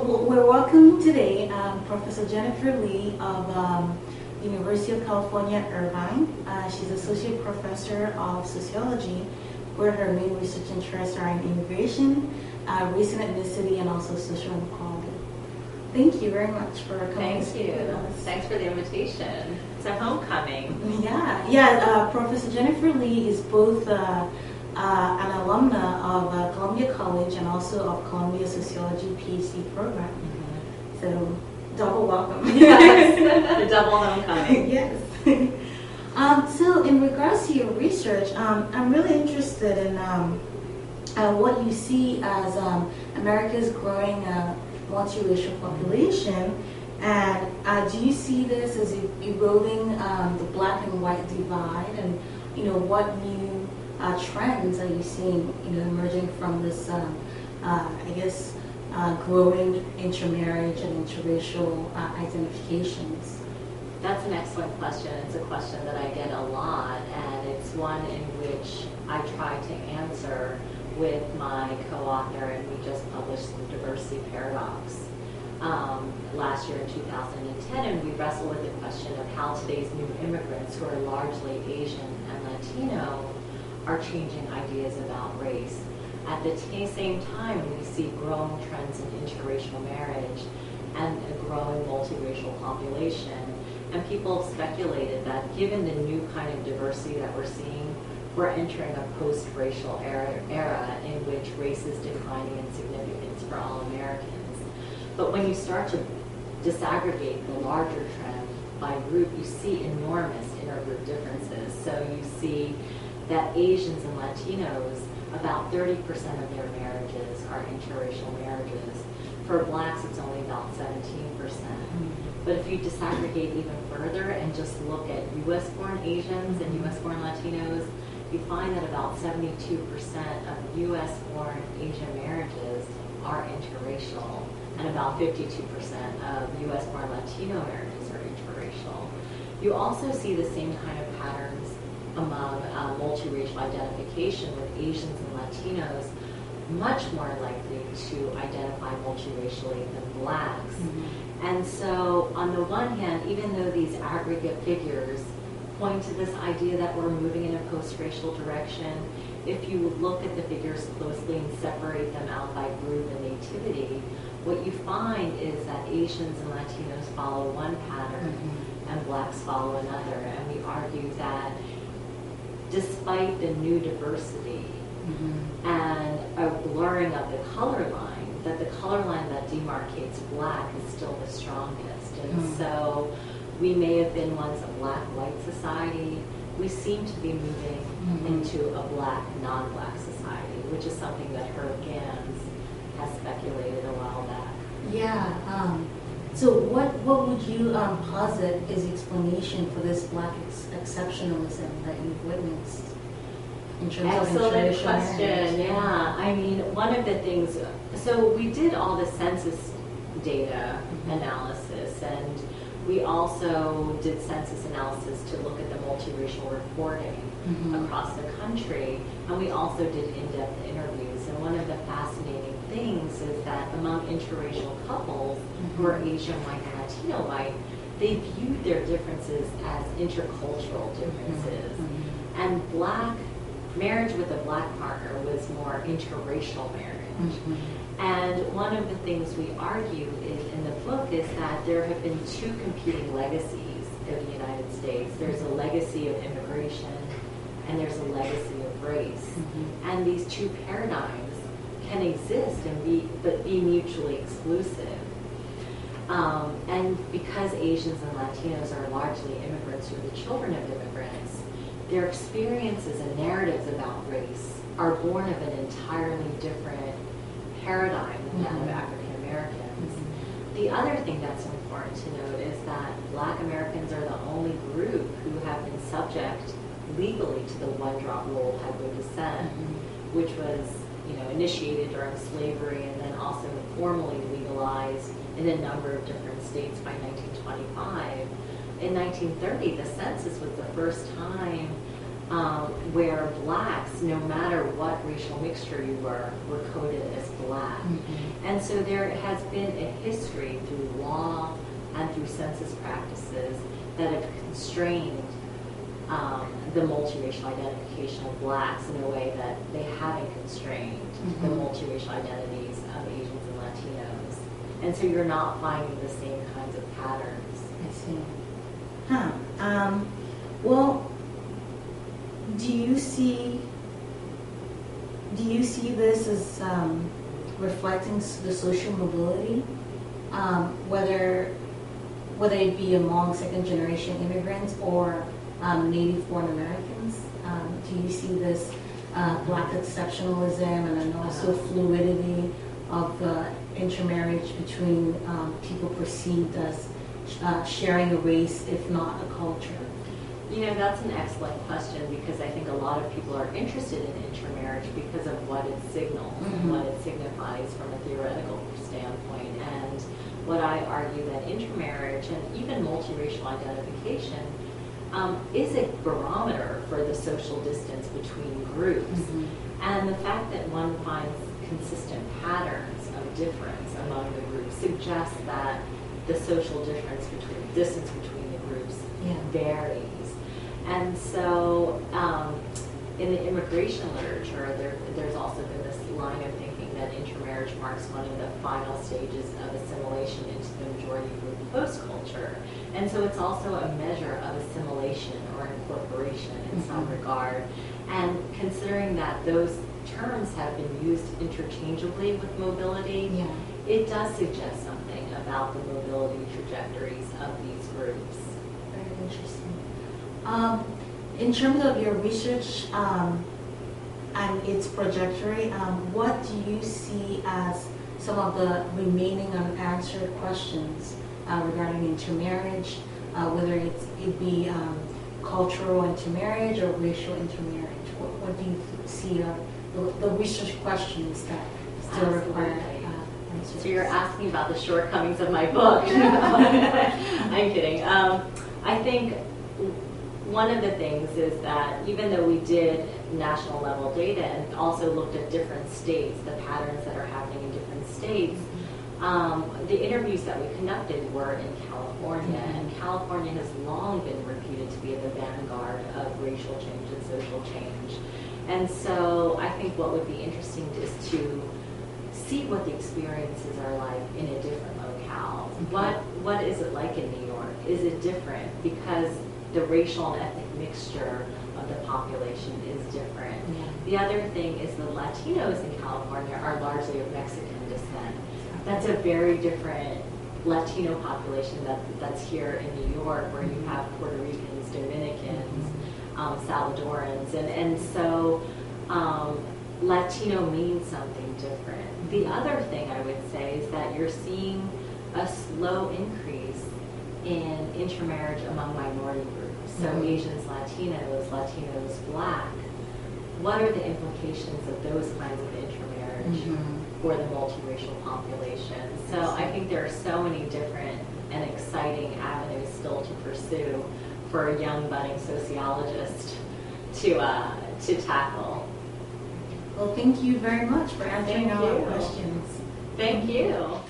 we're welcoming today Professor Jennifer Lee of University of California at Irvine. She's Associate Professor of Sociology, where her main research interests are in immigration, race and ethnicity, and also social inequality. Thank you very much for coming. Thank you. Thanks for the invitation. It's a homecoming. Yeah. Professor Jennifer Lee is both an alumna of Columbia College and also of Columbia Sociology Ph.D. program. Mm-hmm. So, double welcome. Yes, the double homecoming. Yes. So, in regards to your research, I'm really interested in what you see as America's growing multiracial population, and do you see this as eroding the black and white divide, and what new trends are you seeing emerging from this growing intermarriage and interracial identifications? That's an excellent question. It's a question that I get a lot, and it's one in which I try to answer with my co-author, and we just published some diversity paradox last year in 2010, and we wrestled with the question of how today's new immigrants, who are largely Asian and Latino, are changing ideas about race. At the same time, we see growing trends in interracial marriage and a growing multiracial population, and people have speculated that given the new kind of diversity that we're seeing, we're entering a post-racial era in which race is declining in significance for all Americans. But when you start to disaggregate the larger trend by group, you see enormous intergroup differences. So you see that Asians and Latinos, about 30% of their marriages are interracial marriages. For blacks, it's only about 17%. But if you disaggregate even further and just look at U.S.-born Asians and U.S.-born Latinos, you find that about 72% of U.S.-born Asian marriages are interracial, and about 52% of U.S.-born Latino marriages are interracial. You also see the same kind of patterns among multiracial identification, with Asians and Latinos much more likely to identify multiracially than blacks. Mm-hmm. And so, on the one hand, even though these aggregate figures point to this idea that we're moving in a post-racial direction, if you look at the figures closely and separate them out by group and nativity, what you find is that Asians and Latinos follow one pattern, mm-hmm. and blacks follow another. And we argue that despite the new diversity, mm-hmm. and a blurring of the color line, that the color line that demarcates black is still the strongest. And mm-hmm. so we may have been once a black-white society. We seem to be moving mm-hmm. into a black, non-black society, which is something that Herb Gans has speculated a while back. Yeah. So what would you posit is the explanation for this black exceptionalism that you've witnessed in terms Excellent of question. marriage? Yeah. I mean, one of the things, so we did all the census data mm-hmm. analysis, and we also did census analysis to look at the multiracial reporting mm-hmm. across the country, and we also did in-depth interviews. And one of the fascinating things is that among interracial couples mm-hmm. who are Asian white and Latino white, they viewed their differences as intercultural differences. Mm-hmm. And marriage with a black partner was more interracial marriage. Mm-hmm. And one of the things we argue in the book is that there have been two competing legacies of the United States. There's a legacy of immigration, and there's a legacy of race. Mm-hmm. And these two paradigms can exist and be mutually exclusive. And because Asians and Latinos are largely immigrants who are the children of immigrants, their experiences and narratives about race are born of an entirely different paradigm than that of African Americans. Mm-hmm. The other thing that's important to note is that Black Americans are the only group who have been subject legally to the one-drop rule of hybrid descent, mm-hmm. which was initiated during slavery and then also formally legalized in a number of different states by 1925. In 1930, the census was the first time where blacks, no matter what racial mixture you were coded as black. And so there has been a history through law and through census practices that have constrained the multiracial identification of blacks in a way that they haven't constrained the multiracial identities of Asians and Latinos. And so you're not finding the same kinds of patterns. I see. Well, do you see this as reflecting the social mobility, whether it be among second-generation immigrants or native born Americans? Do you see this black exceptionalism and then also fluidity of the intermarriage between people perceived as sharing a race, if not a culture? You know, that's an excellent question, because I think a lot of people are interested in intermarriage because of what it signals and what it signifies from a theoretical standpoint. And what I argue that intermarriage and even multiracial identification is a barometer for the social distance between groups. And the fact that one finds consistent patterns of difference among the groups suggests that the social distance between the groups varies. And so in the immigration literature, there's also been this line of thinking that intermarriage marks one of the final stages of assimilation into the majority group host culture. And so it's also a measure of assimilation or incorporation in some regard. And considering that those terms have been used interchangeably with mobility, it does suggest something about the mobility trajectories of these groups. Very interesting. In terms of your research and its trajectory, what do you see as some of the remaining unanswered questions regarding intermarriage, whether it be cultural intermarriage or racial intermarriage? What do you see are the research questions that still require answers? So you're asking about the shortcomings of my book. I'm kidding. I think one of the things is that even though we did national level data and also looked at different states, the patterns that are happening in different states, the interviews that we conducted were in California, and California has long been reputed to be at the vanguard of racial change and social change. And so I think what would be interesting is to see what the experiences are like in a different locale. What is it like in New York? Is it different? Because the racial and ethnic mixture of the population is different. The other thing is the Latinos in California are largely of Mexican descent. That's a very different Latino population that's here in New York, where you have Puerto Ricans, Dominicans, Salvadorans, and so Latino means something different. The other thing I would say is that you're seeing a slow increase in intermarriage among minority groups. So Asians, Latinos, Black. What are the implications of those kinds of intermarriage for the multiracial population? So I think there are so many different and exciting avenues still to pursue for a young budding sociologist to tackle. Well, thank you very much for answering our questions. Thank you.